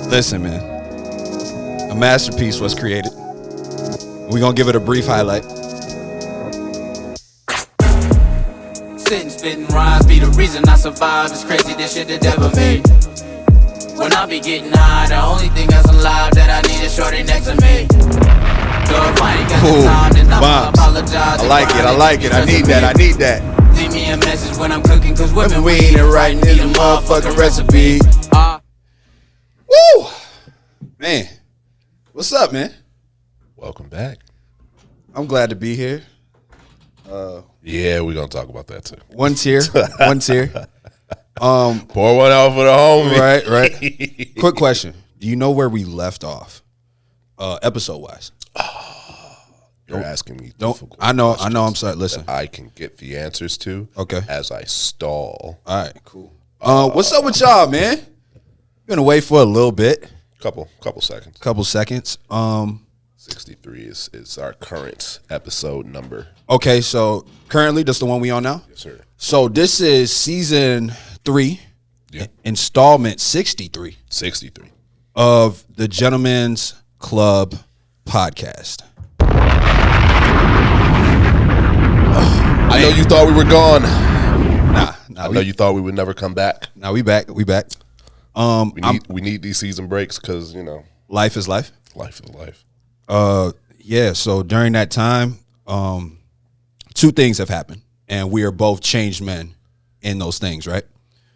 Listen, man. A masterpiece was created. We're going to give it a brief highlight. Sitting, spitting rhymes be the reason I survive. It's crazy, this shit the devil made. When I be getting high, the only thing that's alive that I need is shorty next to me. So if I ain't got the time, then I'ma apologize. I like it. I need that. Leave me a message when I'm cooking, cause women we ain't writing in the motherfucking recipe. Woo! Man, what's up, man? Welcome back. I'm glad to be here. Yeah, we're gonna talk about that too. One tier. Pour one out for the homie. Right. Quick question: do you know where we left off, episode wise? You're asking me. I know. I'm sorry. Listen, I can get the answers to. Okay. As I stall. All right. Cool. What's up with y'all, man? Been away for a little bit. Couple seconds. 63 is our current episode number. Okay, so currently that's the one we on now? Yes, sir. So this is season 3, installment 63. 63. Of the Gentleman's Club podcast. I know you thought we were gone. Nah. I know you thought we would never come back. Nah, we back. We We need these season breaks because, you know. Life is life. Life is life. Yeah, so during that time, two things have happened. And we are both changed men in those things, right?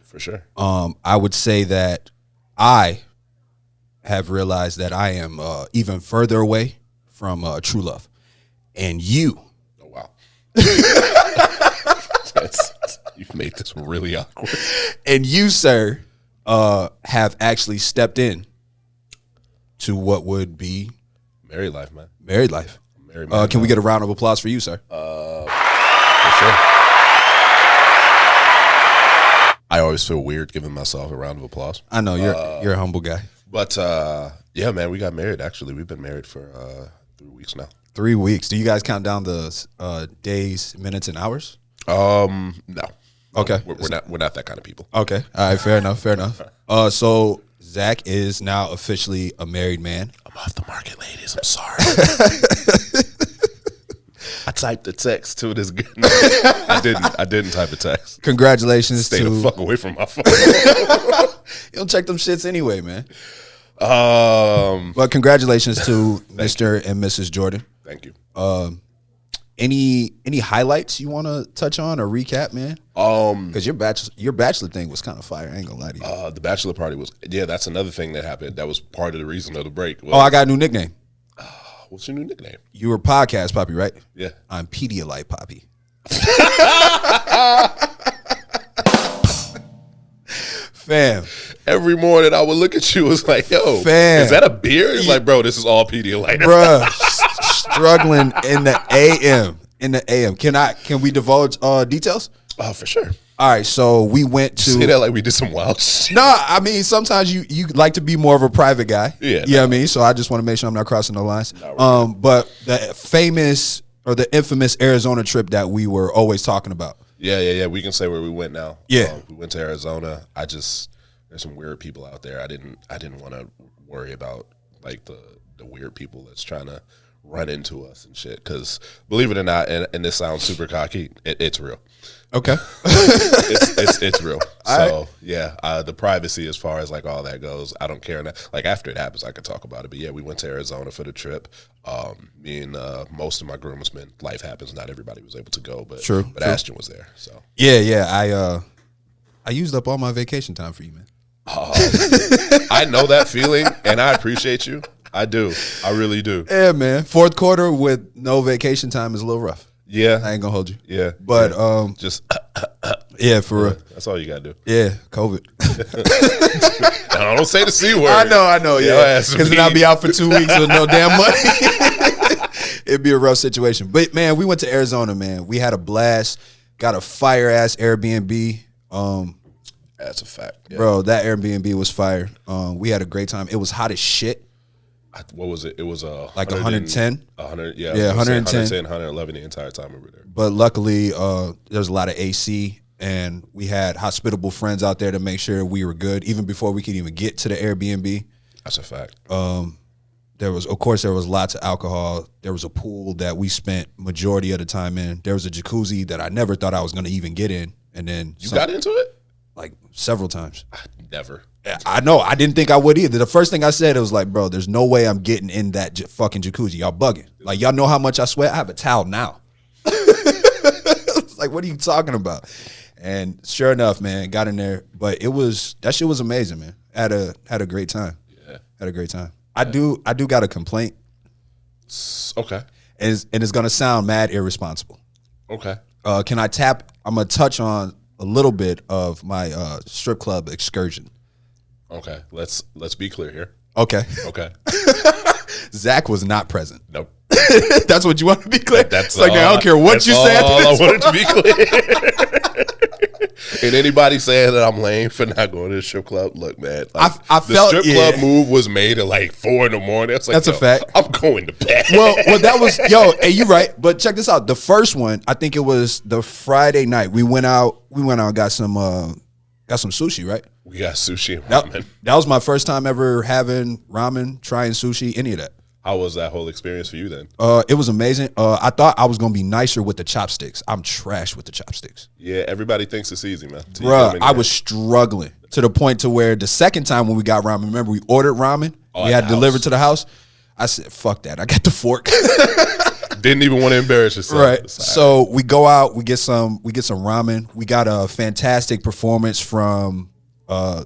For sure. I would say that I have realized that I am even further away from true love. And you. Oh, wow. You've made this really awkward. And you, sir, have actually stepped in to what would be married life, man. Married life. Can we get a round of applause for you, sir? For sure. I always feel weird giving myself a round of applause. I know you're a humble guy. But yeah, man, we got married. Actually, we've been married for 3 weeks now. 3 weeks. Do you guys count down the days, minutes, and hours? No. Okay. We're not that kind of people. Okay. All right. Fair enough. So Zach is now officially a married man. I'm off the market, ladies. I'm sorry. I typed the text to this. I didn't type the text. Congratulations. Stay the fuck away from my phone. You don't check them shits anyway, man. But congratulations to Mr. and Mrs. Jordan. Thank you. Any highlights you want to touch on or recap, man? Because your bachelor thing was kind of fire. I ain't gonna lie to you. The bachelor party was that's another thing that happened. That was part of the reason of the break. I got a new nickname. What's your new nickname? You were Podcast Poppy, right? Yeah. I'm Pedialyte Poppy. Fam. Every morning I would look at you, was like, yo, fam, is that a beer? It's like, bro, this is all Pedialyte. Bruh, struggling in the AM. Can we divulge details? Oh, for sure. All right, so we went to... Say that like we did some wild shit. No, I mean, sometimes you like to be more of a private guy. Yeah. You know what I mean? So I just want to make sure I'm not crossing the lines. But the famous or the infamous Arizona trip that we were always talking about. Yeah. We can say where we went now. Yeah. We went to Arizona. There's some weird people out there. I didn't want to worry about like the weird people that's trying to run into us and shit. Because believe it or not, and this sounds super cocky, it's real. Okay. it's real. So right. yeah, the privacy as far as like all that goes, I don't care. Like after it happens, I could talk about it. But yeah, we went to Arizona for the trip. Me and most of my groomsmen. Life happens. Not everybody was able to go, but true. Ashton was there. So yeah. I used up all my vacation time for you, man. I know that feeling, and I appreciate you. I do. I really do. Yeah, man. Fourth quarter with no vacation time is a little rough. Yeah. I ain't gonna hold you. Yeah. But just yeah, for real. That's all you gotta do. Yeah, COVID. I don't say the C word. I know, yeah. Because then I'll be out for 2 weeks with no damn money. It'd be a rough situation. But man, we went to Arizona, man. We had a blast. Got a fire ass Airbnb. That's a fact. Yeah. Bro, that Airbnb was fire. We had a great time. It was hot as shit. What was it? It was like 110. 100, yeah, Yeah, 110. 111 the entire time we were there. But luckily, there's a lot of AC, and we had hospitable friends out there to make sure we were good, even before we could even get to the Airbnb. That's a fact. There was lots of alcohol. There was a pool that we spent majority of the time in. There was a jacuzzi that I never thought I was going to even get in, and then you got into it like several times. Never. I know. I didn't think I would either. The first thing I said, it was like, bro, there's no way I'm getting in that fucking jacuzzi. Y'all bugging. Like, y'all know how much I sweat? I have a towel now. It's like, what are you talking about? And sure enough, man, got in there. But that shit was amazing, man. Had a great time. Yeah. Had a great time. I do got a complaint. Okay. And it's gonna sound mad irresponsible. Okay. I'm gonna touch on a little bit of my strip club excursion. Okay. Let's be clear here. Okay. Okay. Zach was not present. Nope. That's what you want to be clear? That's like, I don't care what you said. I wanted to be clear. And anybody saying that I'm lame for not going to the strip club, look, man. Like, I felt the strip club move was made at like 4 a.m. It's like, that's a fact. I'm going to bed. Well, that was hey, you right. But check this out. The first one, I think it was the Friday night. We went out and got some sushi, right? We got sushi and ramen. That was my first time ever having ramen, trying sushi, any of that. How was that whole experience for you then? It was amazing. I thought I was gonna be nicer with the chopsticks. I'm trash with the chopsticks. Yeah, everybody thinks it's easy, man. Bruh, I was struggling to the point to where the second time when we got ramen, remember we ordered ramen, we had delivered to the house. I said, "Fuck that! I got the fork." Didn't even want to embarrass yourself. Right. So we go out, we get some ramen. We got a fantastic performance from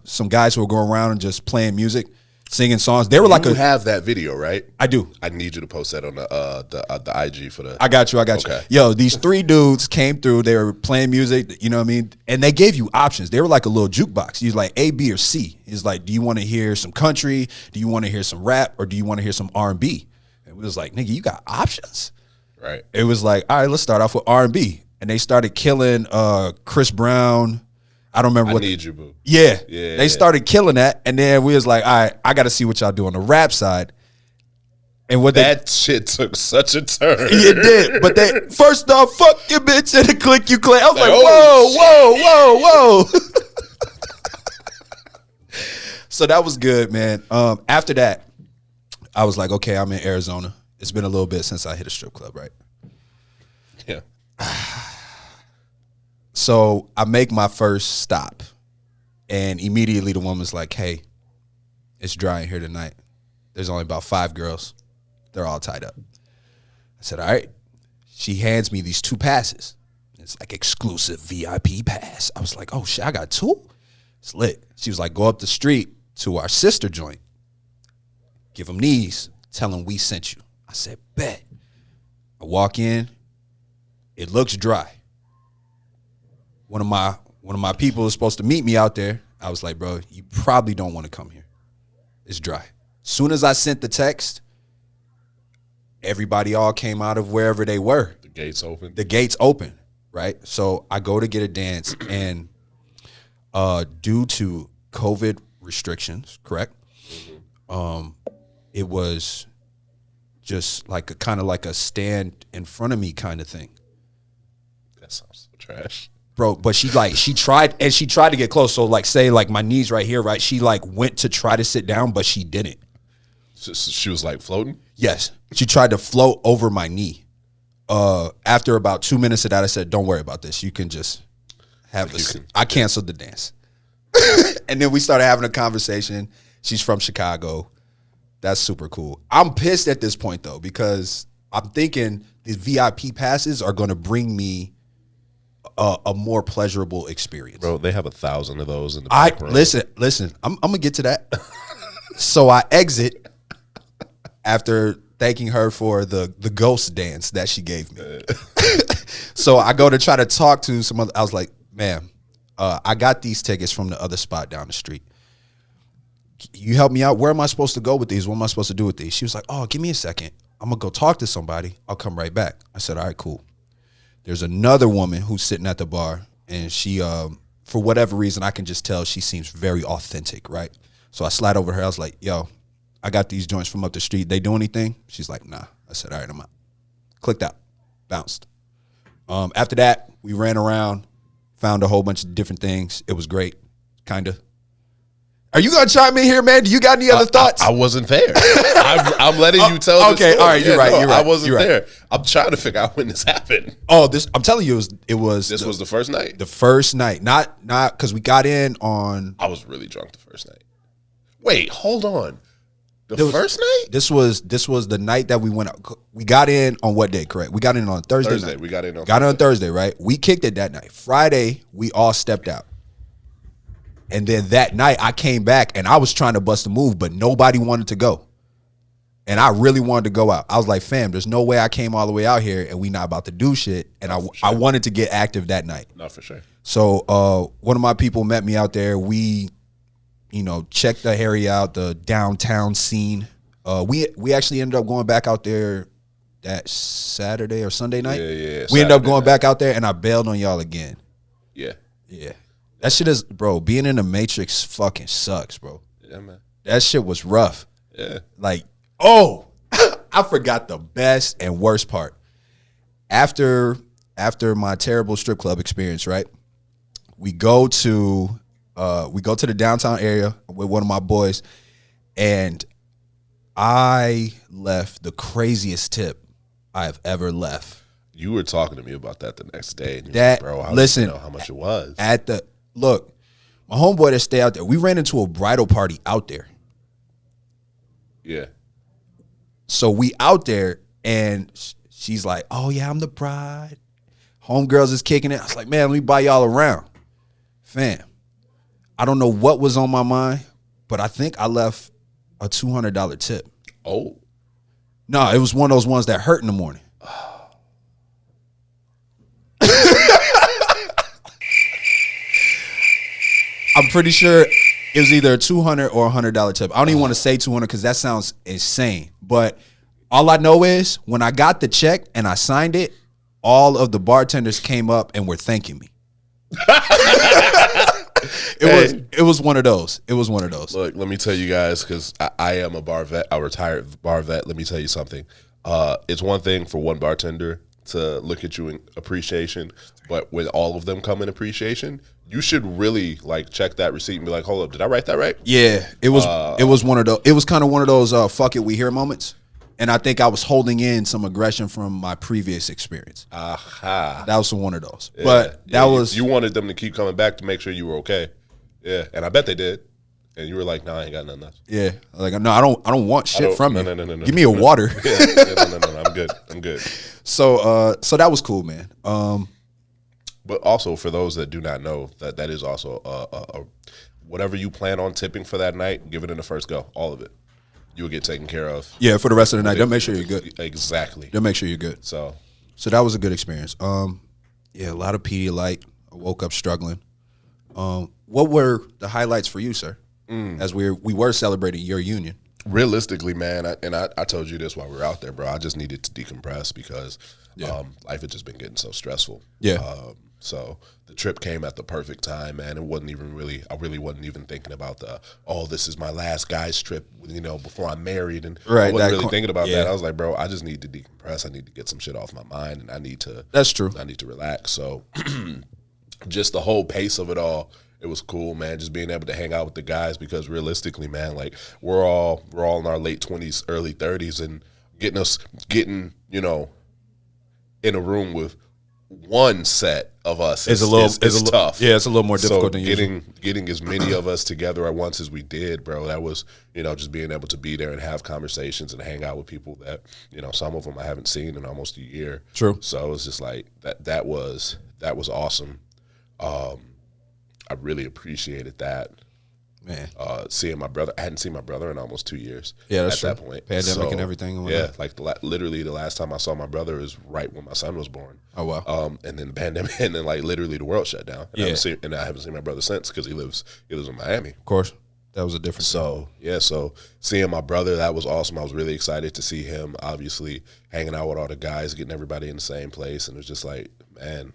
some guys who were going around and just playing music, singing songs. They were You have that video, right? I do. I need you to post that on the IG for the. I got you. Okay. Yo, these 3 dudes came through. They were playing music. You know what I mean? And they gave you options. They were like a little jukebox. You was like A, B, or C. It's like, do you want to hear some country? Do you want to hear some rap? Or do you want to hear some R&B? And we was like, nigga, you got options. Right. It was like, all right, let's start off with R&B. And they started killing Chris Brown. I don't remember what. I need you, boo. Yeah. They started killing that. And then we was like, all right, I got to see what y'all do on the rap side. And what that shit took such a turn. It did. But they, first off, fuck your bitch and the click you claim. I was like, oh, whoa. So that was good, man. After that, I was like, okay, I'm in Arizona. It's been a little bit since I hit a strip club, right? Yeah. So I make my first stop, and immediately the woman's like, hey, it's dry in here tonight. There's only about 5 girls. They're all tied up. I said, all right. She hands me these 2 passes. It's like exclusive VIP pass. I was like, oh, shit, I got 2? It's lit. She was like, go up the street to our sister joint. Give them these. Tell them we sent you. I said, bet. I walk in. It looks dry. One of my people is supposed to meet me out there. I was like, bro, you probably don't want to come here. It's dry. Soon as I sent the text, everybody all came out of wherever they were. The gates open. Right? So I go to get a dance, and due to COVID restrictions, correct? It was just like a kind of like a stand in front of me kind of thing. That sounds so trash. Bro, but she tried to get close. So like, say like my knees right here, right? She like went to try to sit down, but she didn't. So she was like floating? Yes. She tried to float over my knee. After about 2 minutes of that, I said, don't worry about this. You can just have this. I canceled the dance. And then we started having a conversation. She's from Chicago. That's super cool. I'm pissed at this point though, because I'm thinking these VIP passes are going to bring me a more pleasurable experience. Bro, they have 1,000 of those in the back room. Listen. I'm gonna get to that. So I exit after thanking her for the ghost dance that she gave me. So I go to try to talk to some other. I was like, ma'am, I got these tickets from the other spot down the street. You help me out. Where am I supposed to go with these? What am I supposed to do with these? She was like, oh, give me a second. I'm gonna go talk to somebody. I'll come right back. I said, all right, cool. There's another woman who's sitting at the bar, and she, for whatever reason, I can just tell she seems very authentic, right? So I slide over her. I was like, yo, I got these joints from up the street. They do anything? She's like, nah. I said, all right, I'm out. Clicked out. Bounced. After that, we ran around, found a whole bunch of different things. It was great, kind of. Are you going to chime in here, man? Do you got any other thoughts? I wasn't there. I'm letting you tell this okay, story. all right, you're right. I wasn't there. I'm trying to figure out when this happened. Oh, I'm telling you, it was This was the first night? The first night. Not because we got in on... I was really drunk the first night. Wait, hold on. The first night? This was the night that we went out. We got in on what day, correct? We got in on Thursday night. We got in on Got in on Thursday, right? We kicked it that night. Friday, we all stepped out. And then that night, I came back, and I was trying to bust a move, but nobody wanted to go. And I really wanted to go out. I was like, fam, there's no way I came all the way out here, and we not about to do shit. And I wanted to get active that night. No, for sure. So one of my people met me out there. We... check the area out, the downtown scene. We actually ended up going back out there that Saturday or Sunday night. Yeah. We ended up going back out there, and I bailed on y'all again. Yeah. That shit is, bro, being in the Matrix fucking sucks, bro. Yeah, man. That shit was rough. Yeah. Like, I forgot the best and worst part. After my terrible strip club experience, right? We go to the downtown area with one of my boys, and I left the craziest tip I have ever left. You were talking to me about that the next day. And That, bro, I listen, didn't know how much it was. Look, my homeboy that stay out there, we ran into a bridal party out there. Yeah. So we out there, and she's like, oh, yeah, I'm the bride. Homegirls is kicking it. I was like, man, let me buy y'all around. Fam. I don't know what was on my mind, but I think I left a $200 tip. Oh. No, it was one of those ones that hurt in the morning. I'm pretty sure it was either a $200 or $100 tip. I don't even want to say 200 because that sounds insane. But all I know is when I got the check and I signed it, all of the bartenders came up and were thanking me. It was one of those. It was one of those. Look, let me tell you guys, because I am a bar vet, a retired bar vet. Let me tell you something. It's one thing for one bartender to look at you in appreciation, but with all of them come in appreciation, you should really like check that receipt and be like, hold up, did I write that right? Yeah, it was one of those. It was kind of one of those fuck it, we here moments. And I think I was holding in some aggression from my previous experience. Aha. That was one of those. Yeah. But that was... You wanted them to keep coming back to make sure you were okay. Yeah, and I bet they did. And you were like, "Nah, I ain't got nothing else." Yeah, like no, I don't want shit from you. No. Give me a water. No. I'm good. So that was cool, man. But also for those that do not know, that is also whatever you plan on tipping for that night, give it in the first go, all of it. You will get taken care of. Yeah, for the rest of the night. They'll make sure you're good. Exactly. They'll make sure you're good. So that was a good experience. Yeah, a lot of Pedialyte. I woke up struggling. What were the highlights for you, sir? As we were celebrating your union. Realistically, man, I told you this while we were out there, bro. I just needed to decompress because life had just been getting so stressful. Yeah. So the trip came at the perfect time, man. It wasn't even I really wasn't even thinking about this is my last guy's trip, before I'm married. And right, I wasn't really thinking about that. I was like, bro, I just need to decompress. I need to get some shit off my mind, and I need to. That's true. I need to relax. So just the whole pace of it all. It was cool, man, just being able to hang out with the guys because realistically, man, like we're all in our late 20s, early 30s, and getting in a room with one set of us is tough. Yeah, it's a little more difficult than usual. Getting as many of us together at once as we did, bro, that was, just being able to be there and have conversations and hang out with people that, some of them I haven't seen in almost a year. True. So it was just like that was awesome. I really appreciated that. Man, seeing my brother, I hadn't seen my brother in almost 2 years. Yeah, that's at true. that point, Pandemic and everything. Yeah, like literally the last time I saw my brother is right when my son was born. Oh wow. And then the pandemic, and then like literally the world shut down. And Yeah. I haven't seen my brother since because he lives in Miami. Of course, that was a different. So seeing my brother, that was awesome. I was really excited to see him. Obviously, hanging out with all the guys, getting everybody in the same place, and it was just like, man,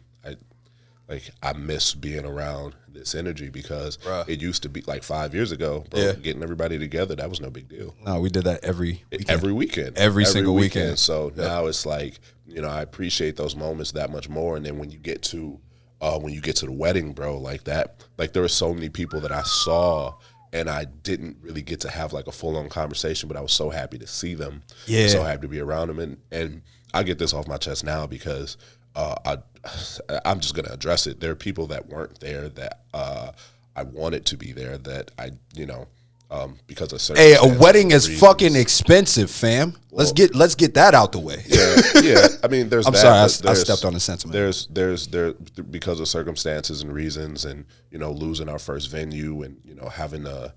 like I miss being around this energy because Bruh. it used to be like 5 years ago, bro, Yeah. getting everybody together, that was no big deal. No, we did that every weekend. Every weekend. Every single weekend. So now it's like, I appreciate those moments that much more. And then when you get to the wedding, bro, like that, like there were so many people that I saw and I didn't really get to have like a full on conversation, but I was so happy to see them. Yeah. So happy to be around them. And I get this off my chest now because I'm just gonna address it. There are people that weren't there that I wanted to be there that I, because of certain. Hey, a wedding is fucking expensive, fam. Let's get that out the way. Yeah. I mean, there's. I'm that, sorry, I stepped on the sentiment. There's because of circumstances and reasons, and losing our first venue, and having to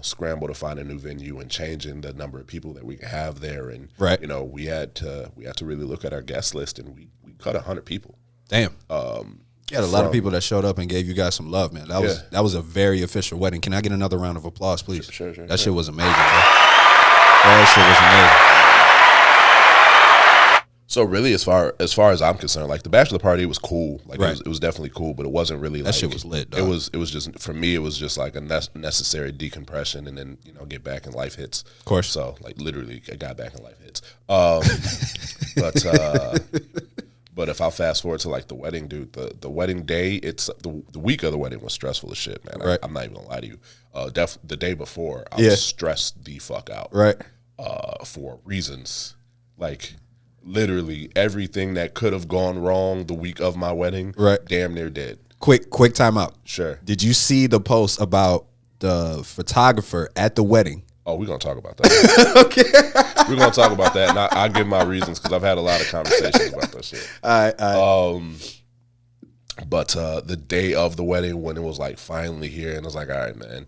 scramble to find a new venue and changing the number of people that we can have there, and right. We had to really look at our guest list, and we cut 100 people. Damn. You had a lot of people that showed up and gave you guys some love, man. That was a very official wedding. Can I get another round of applause, please? Sure. That shit was amazing, bro. That shit was amazing. So really, as far as I'm concerned, like the bachelor party was cool. Like right. it was definitely cool, but it wasn't really that like, shit was lit. Dog. It was just for me. It was just like a necessary decompression, and then get back and life hits. Of course. So like literally, I got back and life hits. But if I fast forward to like the wedding, dude, the wedding day, it's the week of the wedding was stressful as shit, man. Right. I'm not even gonna lie to you. The day before, I was stressed the fuck out. Right. For reasons like literally everything that could have gone wrong the week of my wedding, right, damn near did. Quick time out. Sure. Did you see the post about the photographer at the wedding? Oh, we're gonna talk about that. Okay. We're gonna talk about that, and I'll give my reasons because I've had a lot of conversations about that shit. All right. But the day of the wedding, when it was like finally here, and I was like, all right, man,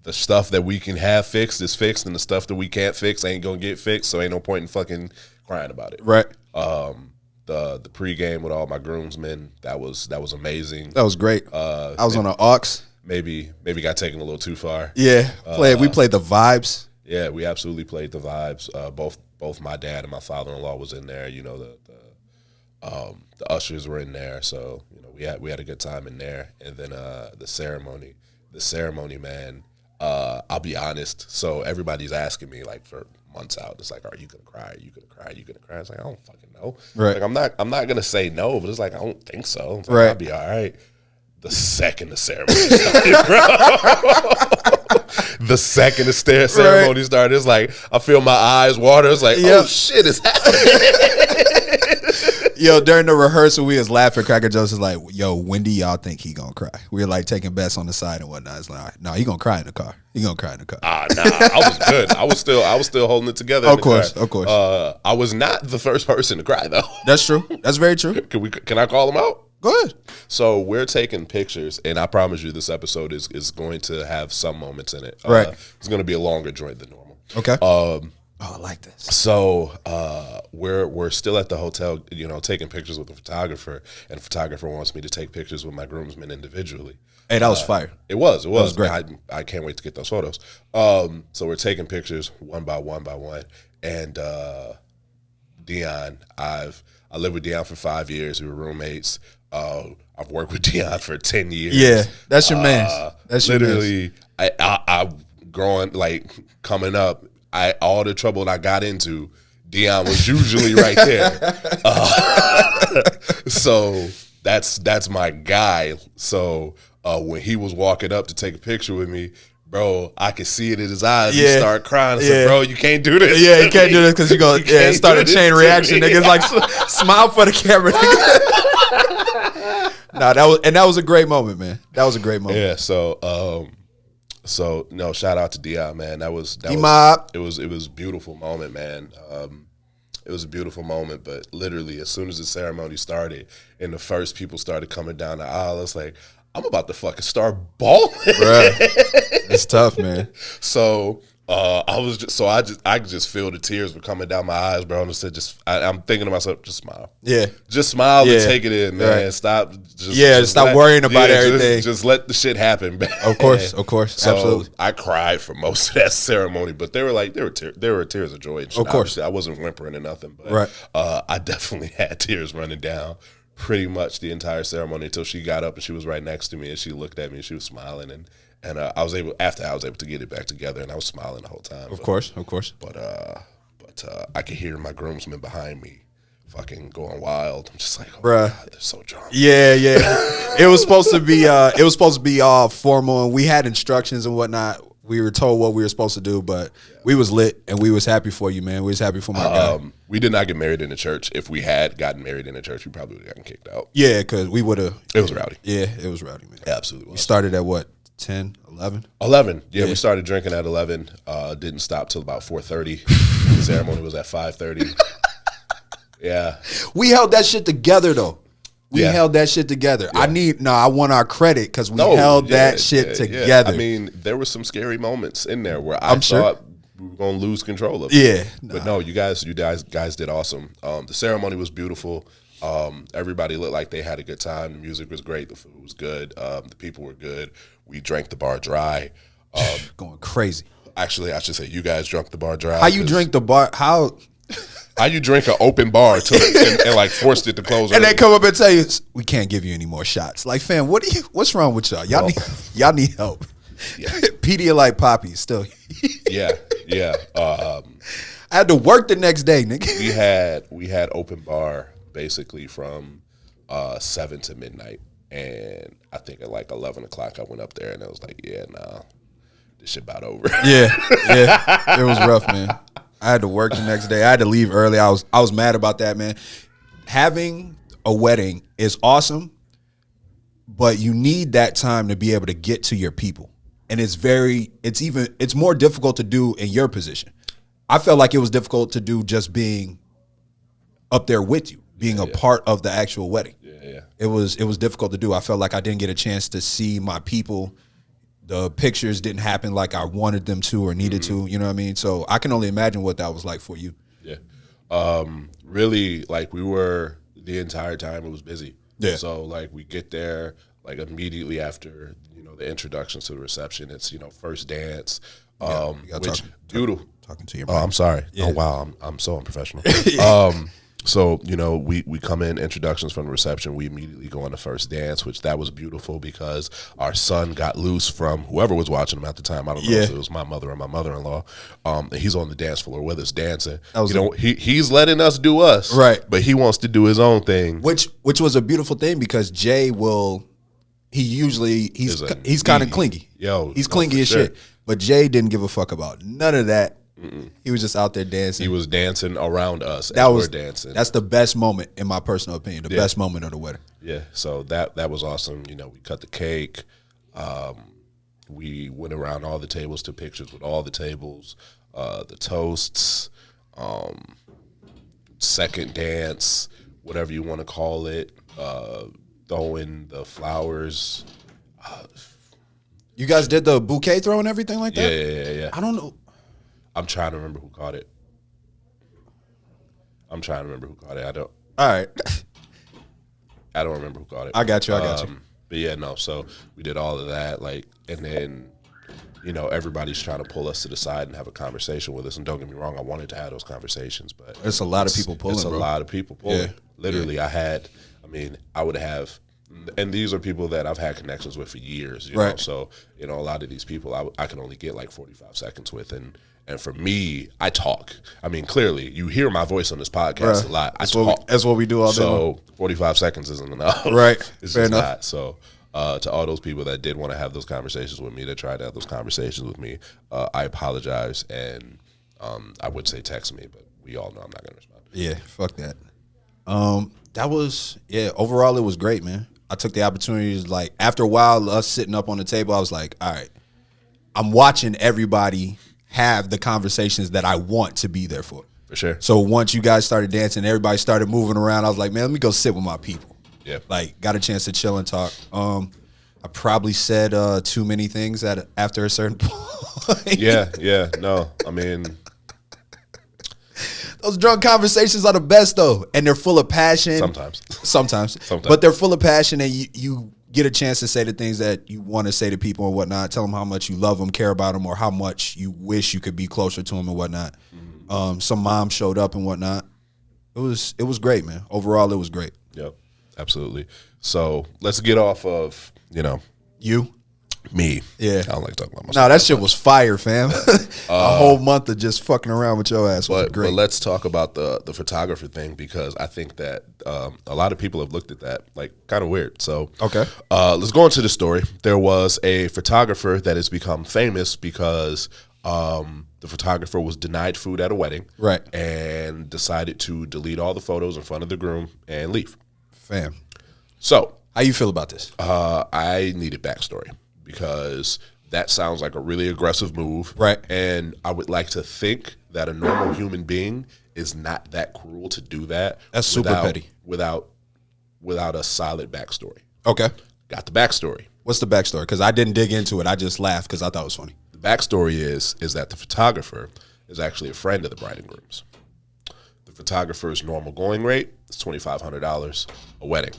the stuff that we can have fixed is fixed, and the stuff that we can't fix ain't gonna get fixed. So ain't no point in fucking crying about it. Right. The pregame with all my groomsmen, that was amazing. That was great. I was on an aux. Maybe got taken a little too far. Yeah, we played the vibes. Yeah, we absolutely played the vibes. Both my dad and my father-in-law was in there. The ushers were in there, so we had a good time in there. And then the ceremony, man. I'll be honest. So everybody's asking me like for months out. It's like, are you gonna cry? Are you gonna cry? Are you gonna cry? It's like I don't fucking know. Right. Like I'm not gonna say no, but it's like I don't think so. It's like, right. I'll be all right. The second the ceremony started, bro. The second the ceremony started, it's like I feel my eyes water. It's like, oh shit, it's happening. Yo, during the rehearsal, we was laughing. Cracker Jokes is like, yo, when do y'all think he gonna cry? We were like taking bets on the side and whatnot. It's like, no, he gonna cry in the car. He gonna cry in the car. Nah, I was good. I was still holding it together. Of course. I was not the first person to cry though. That's true. That's very true. Can I call him out? Go ahead. So we're taking pictures, and I promise you, this episode is going to have some moments in it. Right. It's going to be a longer joint than normal. Okay. I like this. So we're still at the hotel, taking pictures with the photographer, and the photographer wants me to take pictures with my groomsmen individually. Hey, that was fire. It was great. I can't wait to get those photos. So we're taking pictures one by one, and Dion, I lived with Dion for 5 years. We were roommates. I've worked with Dion for 10 years. Yeah, that's your man. That's literally, I growing, like, coming up, all the trouble that I got into, Dion was usually right there. So that's my guy. So when he was walking up to take a picture with me, bro, I could see it in his eyes. He started crying. I said, bro, you can't do this. Yeah, you can't do this because you're going to start a chain reaction. Niggas like, smile for the camera. That was a great moment, man. That was a great moment. Yeah, so no, shout out to Dion, man. It was a beautiful moment, man. It was a beautiful moment, but literally as soon as the ceremony started and the first people started coming down the aisle, it's like, I'm about to fucking start bawling. Bruh. It's tough, man. So I could just feel the tears were coming down my eyes, bro. And I said, I'm thinking to myself, just smile. Yeah. Just smile and take it in, man. Right. Stop. Stop worrying about everything. Just let the shit happen, man. Of course. So absolutely. I cried for most of that ceremony, but there were tears of joy. Of course. I wasn't whimpering or nothing, but right. I definitely had tears running down pretty much the entire ceremony until she got up and she was right next to me and she looked at me and she was smiling and I was able to get it back together and I was smiling the whole time. Of course. But I could hear my groomsmen behind me fucking going wild. I'm just like, oh Bruh. my God, they're so drunk. Yeah. It was supposed to be all formal, and we had instructions and whatnot. We were told what we were supposed to do, but we was lit and we was happy for you, man. We was happy for my guy. We did not get married in the church. If we had gotten married in the church, we probably would have gotten kicked out. Yeah, because we would have. It was rowdy. Yeah, it was rowdy, man. It absolutely We was. started at what, 10, 11? 11. Yeah, we started drinking at 11. Didn't stop till about 4:30. The ceremony was at 5:30. Yeah. We held that shit together, though. We Yeah. held that shit together. Yeah. I want our credit because we held that shit together. I mean, there were some scary moments in there where I I'm sure. thought we were going to lose control of it. Yeah. But no, you guys did awesome. The ceremony was beautiful. Everybody looked like they had a good time. The music was great. The food was good. The people were good. We drank the bar dry. Going crazy. Actually, I should say you guys drank the bar dry. How you drink the bar? How you drink an open bar and like forced it to close? and early. they come up and tell you we can't give you any more shots. Like, fam, what's wrong with y'all? Y'all need help. Yeah. Pedialyte Poppy still. Yeah. I had to work the next day, nigga. We had open bar basically from 7 to midnight, and I think at like 11 o'clock I went up there and I was like, yeah, nah, this shit about over. Yeah, it was rough, man. I had to work the next day. I had to leave early. I was mad about that, man. Having a wedding is awesome, but you need that time to be able to get to your people. And it's more difficult to do in your position. I felt like it was difficult to do just being up there with you, being a part of the actual wedding. Yeah. It was difficult to do. I felt like I didn't get a chance to see my people. The pictures didn't happen like I wanted them to or needed to. You know what I mean? So I can only imagine what that was like for you. Yeah. Really, like we were the entire time it was busy. Yeah. So like we get there like immediately after, the introductions to the reception. It's, first dance. Which beautiful. Talking to your Oh, I'm sorry. Yeah. Oh wow, I'm so unprofessional. So, we come in, introductions from the reception. We immediately go on the first dance, which that was beautiful because our son got loose from whoever was watching him at the time. I don't know if it was my mother or my mother-in-law. And he's on the dance floor with us dancing. He's letting us do us. Right. But he wants to do his own thing. Which was a beautiful thing because Jay he's kind of clingy. He's clingy as shit. But Jay didn't give a fuck about none of that. He was just out there dancing. He was dancing around us. We're dancing. That's the best moment, in my personal opinion. The best moment of the wedding. Yeah. So that was awesome. We cut the cake. We went around all the tables, took pictures with all the tables, the toasts, second dance, whatever you want to call it, throwing the flowers. You guys did the bouquet throw and everything like that? Yeah. I don't know. I'm trying to remember who caught it. I don't. All right. I don't remember who caught it. I got you. But yeah, no. So we did all of that, and then, everybody's trying to pull us to the side and have a conversation with us. And don't get me wrong, I wanted to have those conversations, but There's a lot of people pulling. It's a lot of people pulling. Yeah. Literally, I would have. And these are people that I've had connections with for years, Right. know. So, a lot of these people I can only get like 45 seconds with. And for me, I talk. Clearly, you hear my voice on this podcast a lot. That's what we do all day long. So 45 seconds isn't enough. Right. It's Fair just enough. not. So to all those people that did want to have those conversations with me, that tried to have those conversations with me, I apologize. And I would say text me, but we all know I'm not going to respond. Yeah, fuck that. Overall, it was great, man. I took the opportunity to, after a while, us sitting up on the table, I was like, all right, I'm watching everybody have the conversations that I want to be there for. For sure. So once you guys started dancing, everybody started moving around, I was like, man, let me go sit with my people. Yeah. Got a chance to chill and talk. I probably said too many things after a certain point. Yeah. No, Those drunk conversations are the best, though, and they're full of passion. Sometimes. But they're full of passion, and you get a chance to say the things that you want to say to people and whatnot. Tell them how much you love them, care about them, or how much you wish you could be closer to them and whatnot. Some mom showed up and whatnot. It was great, man. Overall, it was great. Yep. Absolutely. So let's get off of, You? me. Yeah. I don't like talking about myself. No, that shit was fire, fam. A whole month of just fucking around with your ass was great. But let's talk about the photographer thing, because I think that a lot of people have looked at that like kind of weird. So Okay. let's go into the story. There was a photographer that has become famous because the photographer was denied food at a wedding, Right. and decided to delete all the photos in front of the groom and leave. Fam, So how you feel about this? I needed backstory, because that sounds like a really aggressive move. Right. And I would like to think that a normal human being is not that cruel to do that. That's super petty. Without a solid backstory. Okay. Got the backstory. What's the backstory? Because I didn't dig into it. I just laughed because I thought it was funny. The backstory is that the photographer is actually a friend of the bride and grooms. The photographer's normal going rate is $2,500 a wedding.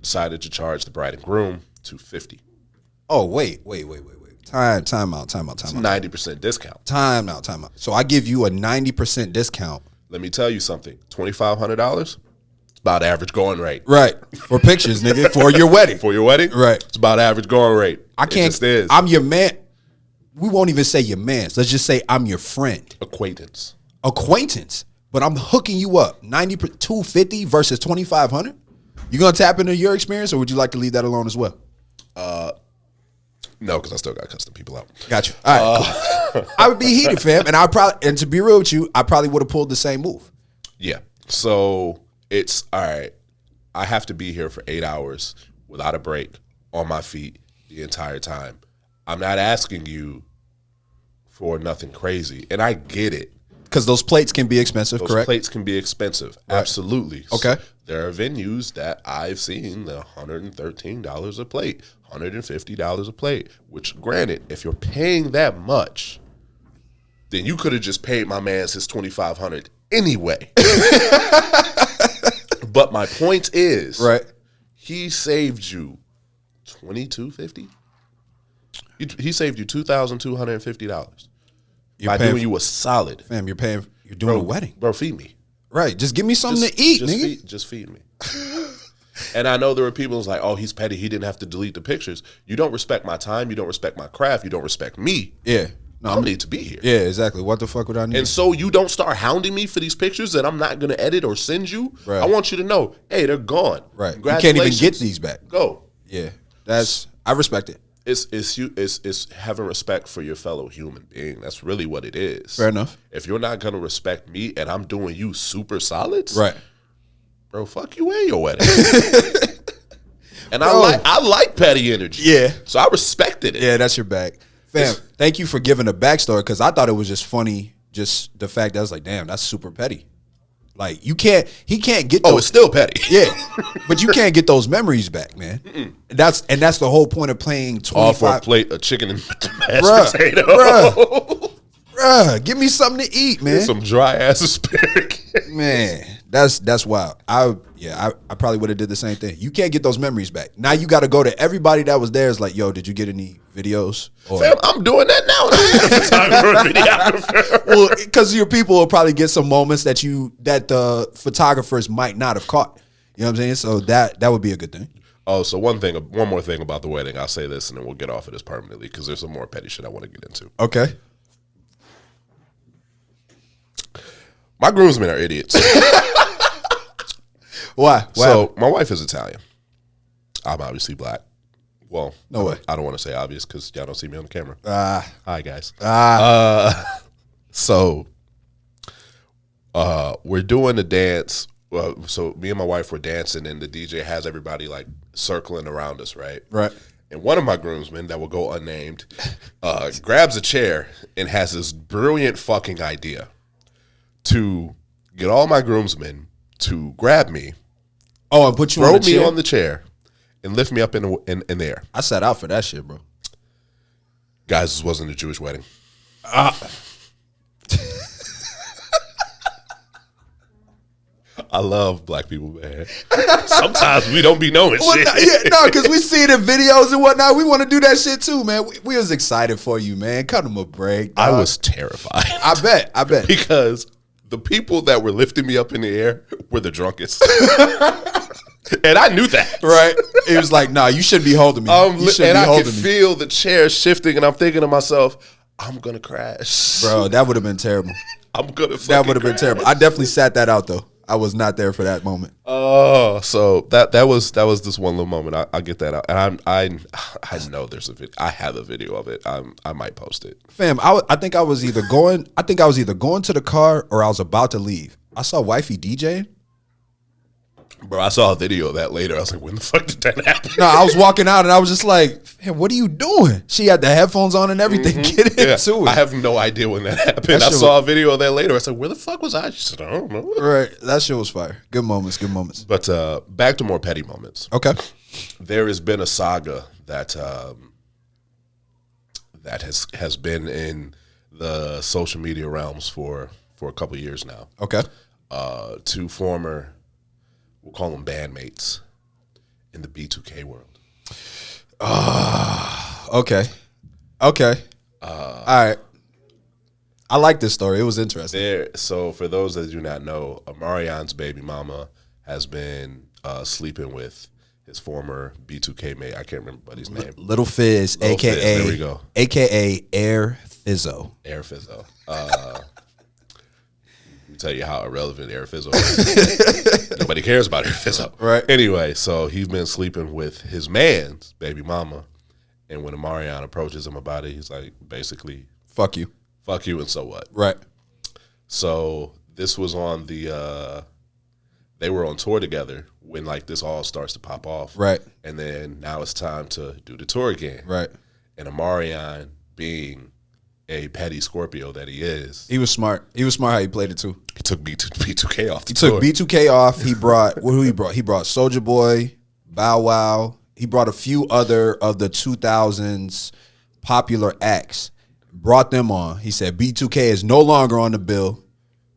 Decided to charge the bride and groom $250. Oh, wait. Time out. 90% discount. Time out. So I give you a 90% discount. Let me tell you something. $2,500, it's about average going rate. Right. For pictures, nigga. For your wedding. For your wedding? Right. It's about average going rate. I can't. It just is. I'm your man. We won't even say your man. Let's just say I'm your friend. Acquaintance. But I'm hooking you up. 250 versus 2,500. You gonna tap into your experience, or would you like to leave that alone as well? No, because I still got custom people out. Got you. All right. Cool. I would be heated, fam, and to be real with you, I probably would have pulled the same move. Yeah. So it's all right. I have to be here for 8 hours without a break on my feet the entire time. I'm not asking you for nothing crazy, and I get it. Because those plates can be expensive, Those correct? plates can be expensive. Right. Absolutely. Okay. There are venues that I've seen the $113 a plate, $150 a plate, which granted, if you're paying that much, then you could have just paid my man his $2,500 anyway. But my point is, Right. he saved you $2,250. He saved you $2,250 by doing you a solid. Fam, you're doing a wedding. Bro, feed me. Right. Just give me something to eat, nigga. Just feed me. And I know there were people who's like, oh, he's petty. He didn't have to delete the pictures. You don't respect my time. You don't respect my craft. You don't respect me. Yeah. No, I need to be here. Yeah, exactly. What the fuck would I need? And so you don't start hounding me for these pictures that I'm not going to edit or send you. Right. I want you to know, hey, they're gone. Right. You can't even get these back. Go. Yeah. I respect it. It's having respect for your fellow human being. That's really what it is. Fair enough. If you're not going to respect me and I'm doing you super solids, Right. bro, fuck you and your wedding. And I like petty energy. Yeah. So I respected it. Yeah, that's your bag. Fam, thank you for giving the backstory, because I thought it was just funny, just the fact that I was like, damn, that's super petty. Like, he can't get those. Oh, it's still petty. Yeah. But you can't get those memories back, man. That's the whole point of playing 25. All for a plate of chicken and mashed Bruh, potato. Bruh, give me something to eat, man. Some dry ass asparagus. Man, that's wild. I probably would have did the same thing. You can't get those memories back. Now you got to go to everybody that was there. It's like, yo, did you get any videos? Fam, I'm doing that now. Videographer. Well, because your people will probably get some moments that the photographers might not have caught. You know what I'm saying? So that would be a good thing. Oh, so one more thing about the wedding. I'll say this, and then we'll get off of this permanently, because there's some more petty shit I want to get into. Okay. My groomsmen are idiots. Why? So my wife is Italian. I'm obviously black. Well, no way. I don't want to say obvious because y'all don't see me on the camera. Hi guys. So we're doing a dance. So me and my wife were dancing, and the DJ has everybody like circling around us, right? Right. And one of my groomsmen, that will go unnamed, grabs a chair and has this brilliant fucking idea to get all my groomsmen to grab me, and put you throw on the me chair? on the chair, and lift me up in the air. I sat out for that shit, bro. Guys, this wasn't a Jewish wedding. I love black people, man. Sometimes we don't be knowing shit. Because we see it in videos and whatnot. We want to do that shit too, man. We was excited for you, man. Cut them a break, dog. I was terrified. I bet. Because the people that were lifting me up in the air were the drunkest. And I knew that. Right? He was like, nah, you shouldn't be holding me. You shouldn't And be I holding could me. feel the chair shifting, and I'm thinking to myself, I'm going to crash. Bro, that would have been terrible. I'm going to That would have been terrible. I definitely sat that out, though. I was not there for that moment. Oh, so that was this one little moment. I get that out, and I know there's a video. I have a video of it. I might post it. Fam, I think I was either going to the car or I was about to leave. I saw wifey DJing. Bro, I saw a video of that later. I was like, when the fuck did that happen? No, I was walking out and I was just like, man, what are you doing? She had the headphones on and everything. Get into it. I have no idea when that happened. That I shit saw a video of that later. I said, where the fuck was I? She said, I don't know. Right. That shit was fire. Good moments. Good moments. But back to more petty moments. Okay. There has been a saga that has been in the social media realms for a couple of years now. Okay. Two former, we'll call them bandmates in the B2K world. Okay. Okay. All right. I like this story. It was interesting. So for those that do not know, Omarion's baby mama has been sleeping with his former B2K mate. I can't remember buddy's name. Little Fizz, Lil a.k.a. Fizz, there we go. A.k.a. Air Fizzo. Air Fizzo. Let me tell you how irrelevant Air Fizzo is. Nobody cares about Air Fizzo. Right. Anyway, so he's been sleeping with his man's baby mama. And when Omarion approaches him about it, he's like, basically, Fuck you. fuck you and so what? Right. So this was on the, they were on tour together when like this all starts to pop off. Right. And then now it's time to do the tour again. Right. And Omarion, being a petty Scorpio that he is, He was smart. He was smart how he played it too. he took B2K off the He tour. took B2K off. He brought who he brought? He brought Soulja Boy, Bow Wow. He brought a few other of the 2000s popular acts. Brought them on. He said B2K is no longer on the bill,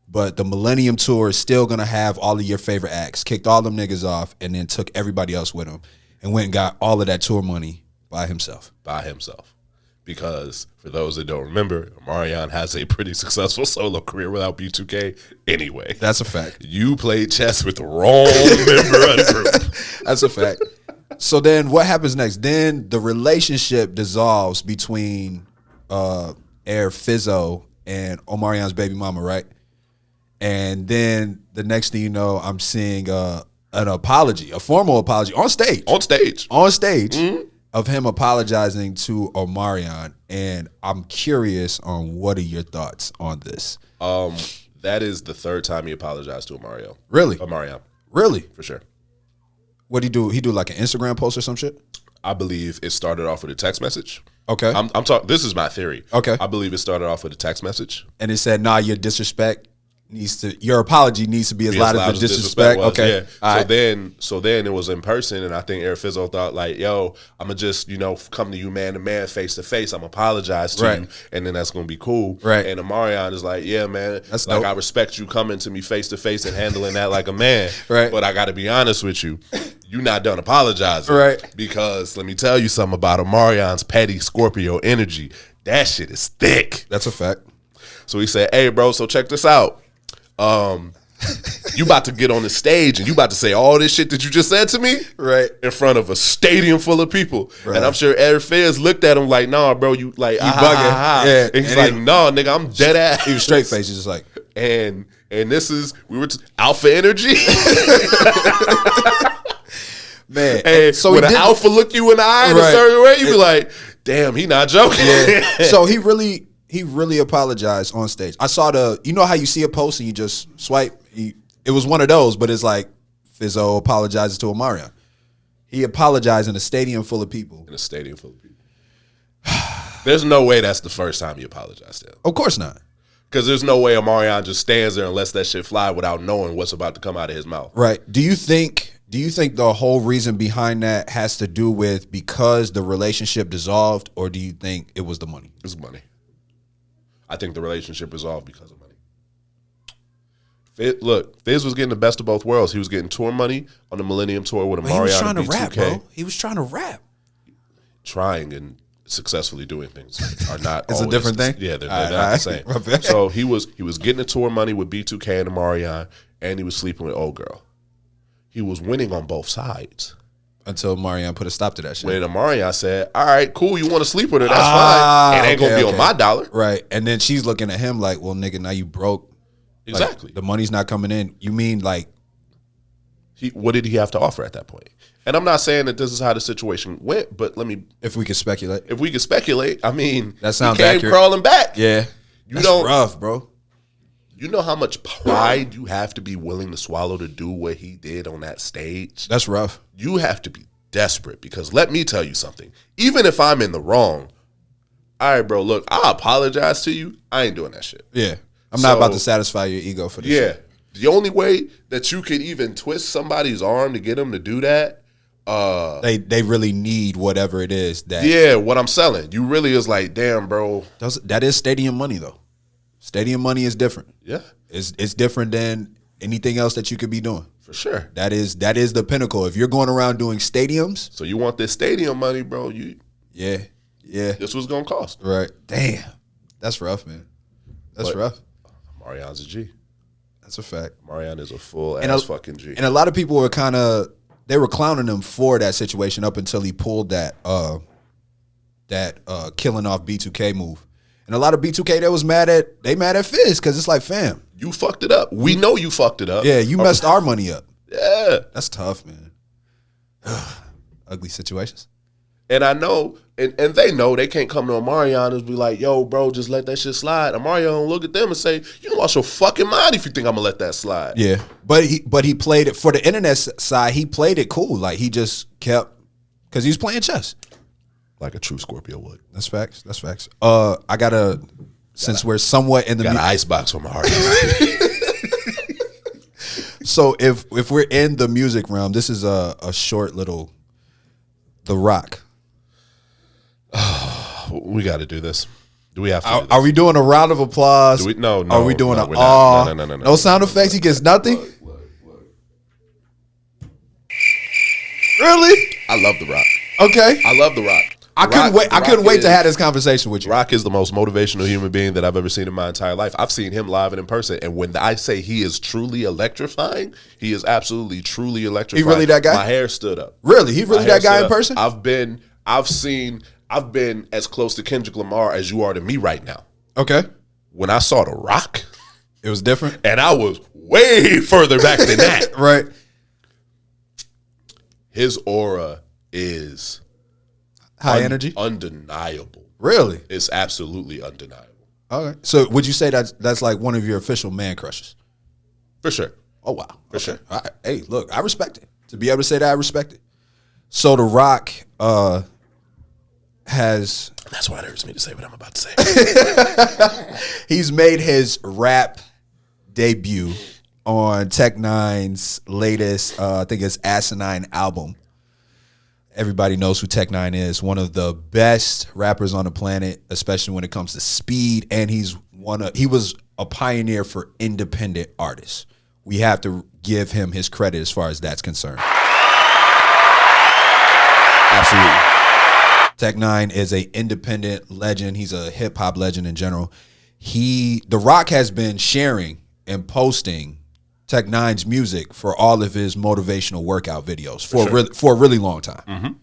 but the Millennium Tour is still gonna have all of your favorite acts. Kicked all them niggas off, and then took everybody else with him, and went and got all of that tour money by himself. Because for those that don't remember, Omarion has a pretty successful solo career without B2K anyway. That's a fact. You played chess with the wrong member of the group. That's a fact. So then what happens next? Then the relationship dissolves between Air Fizzo and Omarion's baby mama, right? And then the next thing you know, I'm seeing an apology, a formal apology on stage. On stage. Of him apologizing to Omarion. And I'm curious on what are your thoughts on this? That is the third time he apologized to Omarion. Really? Omarion, Really? for sure. What'd he do? He do like an Instagram post or some shit? I believe it started off with a text message. Okay. I'm talking. This is my theory. Okay. I believe it started off with a text message. And it said, nah, your apology needs to be as loud as the disrespect. was, Okay. yeah. All right. So then it was in person, and I think Air Fizzo thought like, yo, I'm gonna just come to you man to man, face to face. I'm apologize to Right. you, and then that's gonna be cool. Right. And Omarion is like, yeah, man, That's like dope. I respect you coming to me face to face and handling that like a man. Right. But I got to be honest with you. You not done apologizing. Right. Because let me tell you something about Omarion's petty Scorpio energy. That shit is thick. That's a fact. So he said, hey, bro, so check this out. You about to get on the stage and you about to say all this shit that you just said to me Right. in front of a stadium full of people. Right. And I'm sure Air Fizz looked at him like, nah, bro, you like, you bugging. Yeah. And he's And like, he- no, nigga, I'm dead ass. He was straight faced. He's just like, And this is, alpha energy. man. And so when he an did, alpha look you in the eye in a Right. certain way, you be like, damn, he not joking. yeah. So he really apologized on stage. I saw you know how you see a post and you just swipe? It was one of those, but it's like Fizzo apologizes to Omarion. He apologized in a stadium full of people. In a stadium full of people. There's no way that's the first time you apologize to him. Of course not. Because there's no way Omarion just stands there and lets that shit fly without knowing what's about to come out of his mouth. Right. Do you think the whole reason behind that has to do with because the relationship dissolved, or do you think it was the money? It's money. I think the relationship resolved because of money. Fizz was getting the best of both worlds. He was getting tour money on the Millennium Tour with But he was Omarion trying to and B2K. rap, bro. He was trying to rap. Trying and successfully doing things are not It's a always different thing? Yeah, they're All not right. the same. My bad. So he was getting the tour money with B2K and Omarion, and he was sleeping with old girl. he was winning on both sides. Until Marianne put a stop to that shit. When Amarian said, all right, cool, you want to sleep with her, that's fine. It ain't going to be on my dollar. Right. And then she's looking at him like, well, nigga, now you broke. Exactly. Like, the money's not coming in. You mean like. What did he have to offer at that point? And I'm not saying that this is how the situation went, but If we could speculate. I mean. That sounds he came accurate. crawling back. Yeah. That's rough, bro. You know how much pride you have to be willing to swallow to do what he did on that stage? That's rough. You have to be desperate because let me tell you something. Even if I'm in the wrong, all right, bro, look, I apologize to you. I ain't doing that shit. Yeah. I'm not about to satisfy your ego for this shit. The only way that you could even twist somebody's arm to get them to do that, they really need whatever it is that. Yeah, what I'm selling. You really is like, damn, bro. That is stadium money though. Stadium money is different. Yeah. It's different than anything else that you could be doing. For sure. That is the pinnacle. If you're going around doing stadiums. So you want this stadium money, bro. Yeah. This was going to cost. Right. Damn. That's rough, man. That's rough. Marianne's a G. That's a fact. Marianne is a full-ass fucking G. And a lot of people were they were clowning him for that situation up until he pulled that killing off B2K move. And a lot of B2K that was mad at Fizz because it's like, fam. You fucked it up. We know you fucked it up. Yeah, you messed our money up. Yeah. That's tough, man. Ugly situations. And I know, and they know they can't come to Omarion and be like, yo, bro, just let that shit slide. Omarion look at them and say, you lost your fucking mind if you think I'm going to let that slide. Yeah. But he played it, for the internet side, he played it cool. Like, he just kept, because he was playing chess. Like a true Scorpio would. That's facts. Since we're somewhat in the... Got an icebox for my heart. So if we're in the music realm, this is a short little... The Rock. We got to do this. Do we have to do this? Are we doing a round of applause? No. Are we doing No. No sound effects? He gets nothing? Look. Really? I love The Rock. Okay. I love The Rock. I couldn't wait to have this conversation with you. Rock is the most motivational human being that I've ever seen in my entire life. I've seen him live and in person, and when I say he is truly electrifying, he is absolutely truly electrifying. He really that guy? My hair stood up. Really? He really that guy in person? I've been as close to Kendrick Lamar as you are to me right now. Okay. When I saw The Rock, it was different, and I was way further back than that. Right. His aura is high energy, undeniable. Really, it's absolutely undeniable. Okay, so would you say that's like one of your official man crushes? For sure. Oh wow, for sure. Hey, look, I respect it. To be able to say that, I respect it. So The Rock has. That's why it hurts me to say what I'm about to say. He's made his rap debut on Tech Nine's latest, I think it's Asinine album. Everybody knows who Tech Nine is, one of the best rappers on the planet, especially when it comes to speed. And he was a pioneer for independent artists. We have to give him his credit as far as that's concerned. Absolutely. Tech Nine is an independent legend. He's a hip hop legend in general. The Rock has been sharing and posting Tech Nine's music for all of his motivational workout videos for a really long time.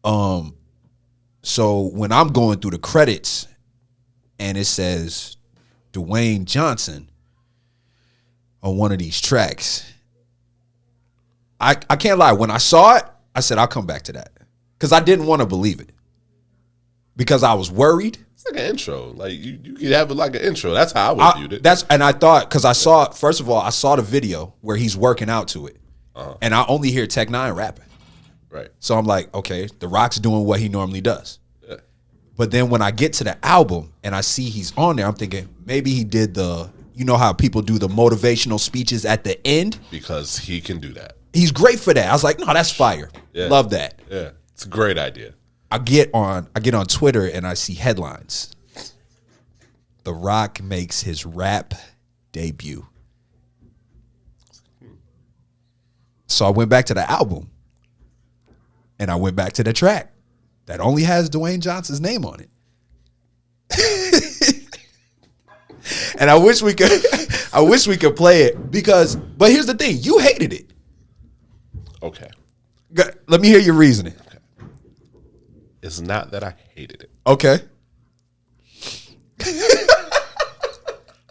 Mm-hmm. So when I'm going through the credits and it says Dwayne Johnson on one of these tracks, I can't lie. When I saw it, I said, I'll come back to that. Because I didn't want to believe it. Because I was worried. It's like an intro. Like you could have it like an intro. That's how I viewed it. And I thought, because I saw the video where he's working out to it. And I only hear Tech Nine rapping. Right. So I'm like, okay, The Rock's doing what he normally does. Yeah. But then when I get to the album and I see he's on there, I'm thinking maybe he did you know how people do the motivational speeches at the end? Because he can do that. He's great for that. I was like, no, that's fire. Yeah. Love that. Yeah. It's a great idea. I get on Twitter and I see headlines. The Rock makes his rap debut. So I went back to the album and I went back to the track that only has Dwayne Johnson's name on it. And I wish we could play it but here's the thing, you hated it. Okay. Let me hear your reasoning. Okay. It's not that I hated it. Okay.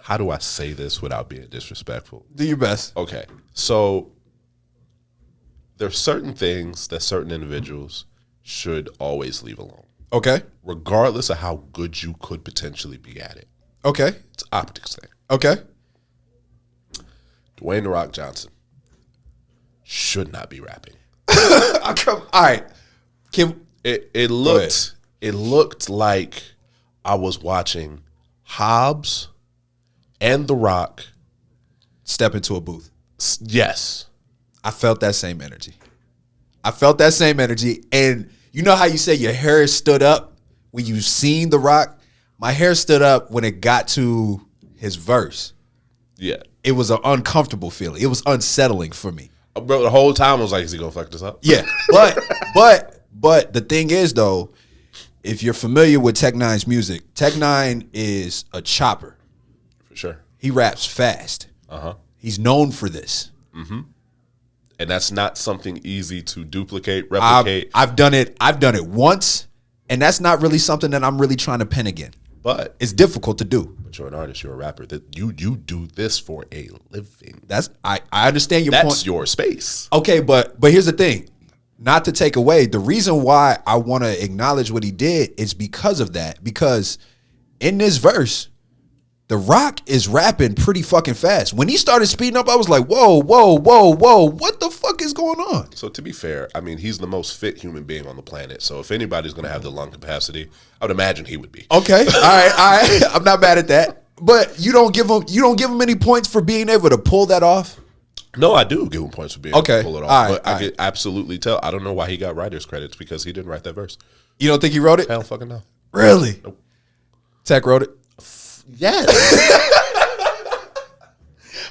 How do I say this without being disrespectful? Do your best. Okay. So there's certain things that certain individuals should always leave alone. Okay. Regardless of how good you could potentially be at it. Okay. It's an optics thing. Okay. Dwayne "The Rock" Johnson should not be rapping. All right. It looked like I was watching Hobbs and The Rock step into a booth. Yes. I felt that same energy. And you know how you say your hair stood up when you seen The Rock? My hair stood up when it got to his verse. Yeah. It was an uncomfortable feeling. It was unsettling for me. Bro, the whole time I was like, is he gonna fuck this up? Yeah. But the thing is though, if you're familiar with Tech Nine's music, Tech Nine is a chopper. For sure. He raps fast. Uh-huh. He's known for this. Mm-hmm. And that's not something easy to duplicate, replicate. I've done it once, and that's not really something that I'm really trying to pen again. But it's difficult to do. But you're an artist, you're a rapper. That you do this for a living. I understand your point. That's your space. Okay, but here's the thing. Not to take away, the reason why I want to acknowledge what he did is because of that. Because in this verse, The Rock is rapping pretty fucking fast. When he started speeding up, I was like, whoa, what the fuck is going on? So to be fair, I mean, he's the most fit human being on the planet. So if anybody's going to have the lung capacity, I would imagine he would be. Okay, all right. I'm not mad at that. But you don't give him any points for being able to pull that off? No, I do give him points for being able to pull it off. All right, but I can absolutely tell. I don't know why he got writer's credits because he didn't write that verse. You don't think he wrote it? I don't fucking know. Really? Nope. Tech wrote it? Yes.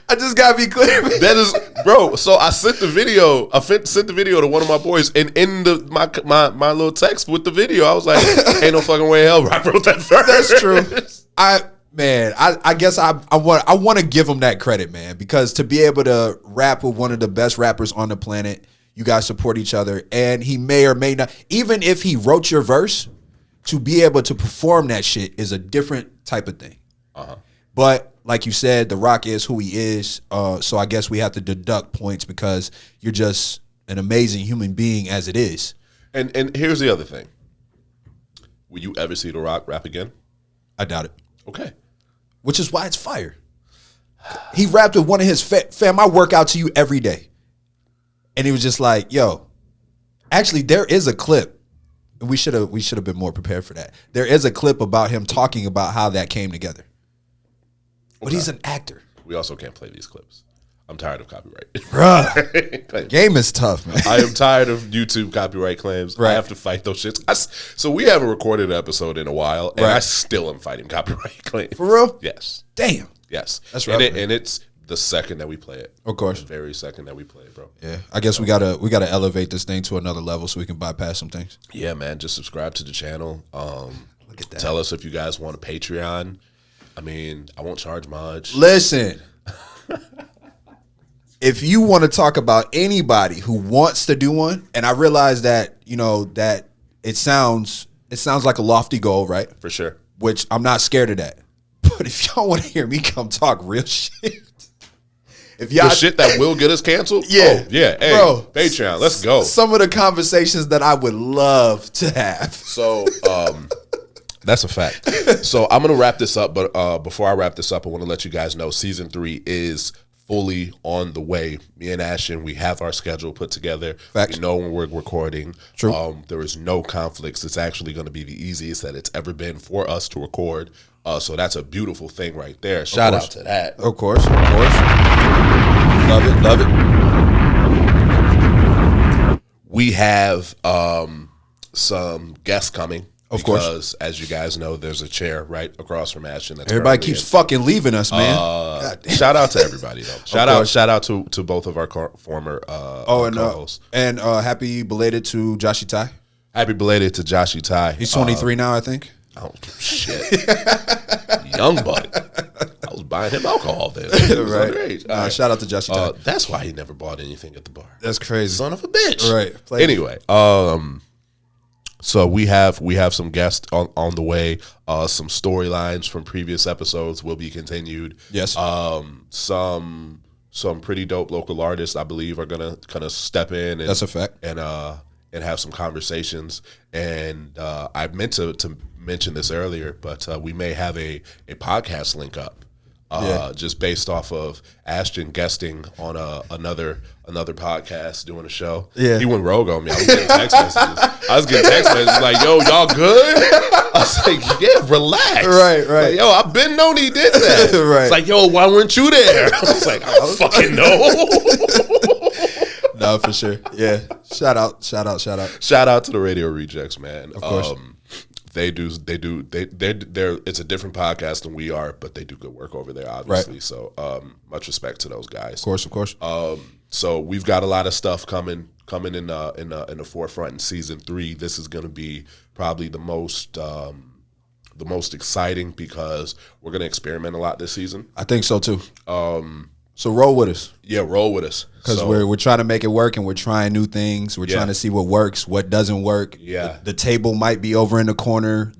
I just gotta be clear. That is, bro. So I sent the video. Sent the video to one of my boys, and in my little text with the video, I was like, "Ain't no fucking way in hell I wrote that verse." That's true. I guess I want to give him that credit, man, because to be able to rap with one of the best rappers on the planet, you guys support each other, and he may or may not, even if he wrote your verse, to be able to perform that shit is a different type of thing. Uh-huh. But like you said, The Rock is who he is, so I guess we have to deduct points because you're just an amazing human being as it is. And here's the other thing: will you ever see The Rock rap again? I doubt it. Okay. Which is why it's fire. He rapped with one of his fam. I work out to you every day, and he was just like, "Yo, actually, there is a clip. We should have been more prepared for that. There is a clip about him talking about how that came together. But he's an actor. We also can't play these clips. I'm tired of copyright. Bruh, game is tough, man. I am tired of YouTube copyright claims. Right. I have to fight those shits. So we haven't recorded an episode in a while, and I still am fighting copyright claims. For real? Yes. Damn. Yes. That's right. And it's the second that we play it. Of course. The very second that we play it, bro. Yeah. I guess we gotta elevate this thing to another level so we can bypass some things. Yeah, man. Just subscribe to the channel. Look at that. Tell us if you guys want a Patreon. I mean, I won't charge much. Listen. If you want to talk about anybody who wants to do one, and I realize that, that it sounds like a lofty goal, right? For sure. Which I'm not scared of that. But if y'all want to hear me come talk real shit, if y'all the shit that will get us canceled? Yeah. Oh, yeah. Hey, bro, Patreon, let's go. Some of the conversations that I would love to have. So, that's a fact. So I'm going to wrap this up, but before I wrap this up, I want to let you guys know season 3 is fully on the way. Me and Ashton, we have our schedule put together. Facts. We know when we're recording. True. There is no conflicts. It's actually going to be the easiest that it's ever been for us to record. So that's a beautiful thing right there. Shout out to that. Of course. Love it. We have some guests coming. Of course. Because, as you guys know, there's a chair right across from Ashton. That's Everybody keeps fucking leaving us, man. Shout out to everybody, though. Shout out to both of our former co-hosts. And happy belated to Joshy Ty. Happy belated to Joshy Ty. He's 23 now, I think. Oh, shit. Young buck. I was buying him alcohol then. Right. Shout out to Jesse. That's why he never bought anything at the bar. That's crazy. Son of a bitch. Right. Anyway, so we have some guests on the way. Some storylines from previous episodes will be continued. Yes. Some pretty dope local artists, I believe, are gonna kind of step in. And, that's a fact. And have some conversations. And I meant to mention this earlier, but we may have a podcast link up. Just based off of Ashton guesting on another podcast doing a show. Yeah. He went rogue on me. I was getting text messages. Like, yo, y'all good? I was like, yeah, relax. Right. Like, yo, I've been known he did that. Right. It's like, yo, why weren't you there? I was like, I don't fucking know. No, for sure. Yeah. Shout out. Shout out to the Radio Rejects, man. Of course. They're it's a different podcast than we are, but they do good work over there, obviously. Right. So much respect to those guys. Of course. So we've got a lot of stuff coming in the forefront in season 3. This is going to be probably the most exciting because we're going to experiment a lot this season. I think so too. So roll with us. Yeah, roll with us. Because we're trying to make it work and we're trying new things. We're trying to see what works, what doesn't work. Yeah. The table might be over in the corner.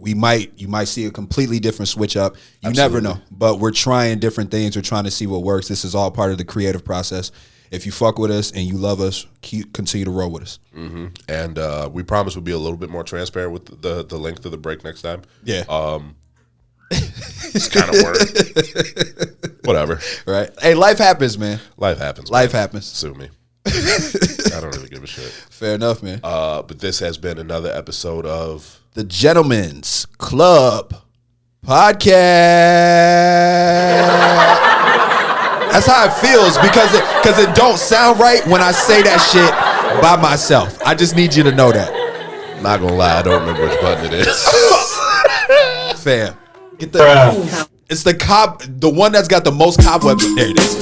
You might see a completely different switch up. You never know. But we're trying different things. We're trying to see what works. This is all part of the creative process. If you fuck with us and you love us, continue to roll with us. Mm-hmm. And we promise we'll be a little bit more transparent with the length of the break next time. Yeah. It's kind of work. Whatever. Right. Hey, life happens, man. Life happens. Life happens. Sue me. I don't really give a shit. Fair enough, man. But this has been another episode of the Gentleman's Club Podcast. That's how it feels because it don't sound right when I say that shit by myself. I just need you to know that. Not gonna lie, I don't remember which button it is. Fam. Get the it's the one that's got the most cobwebs. There it is.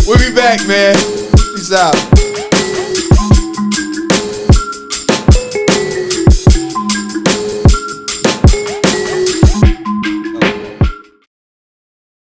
We'll be back, man. Peace out.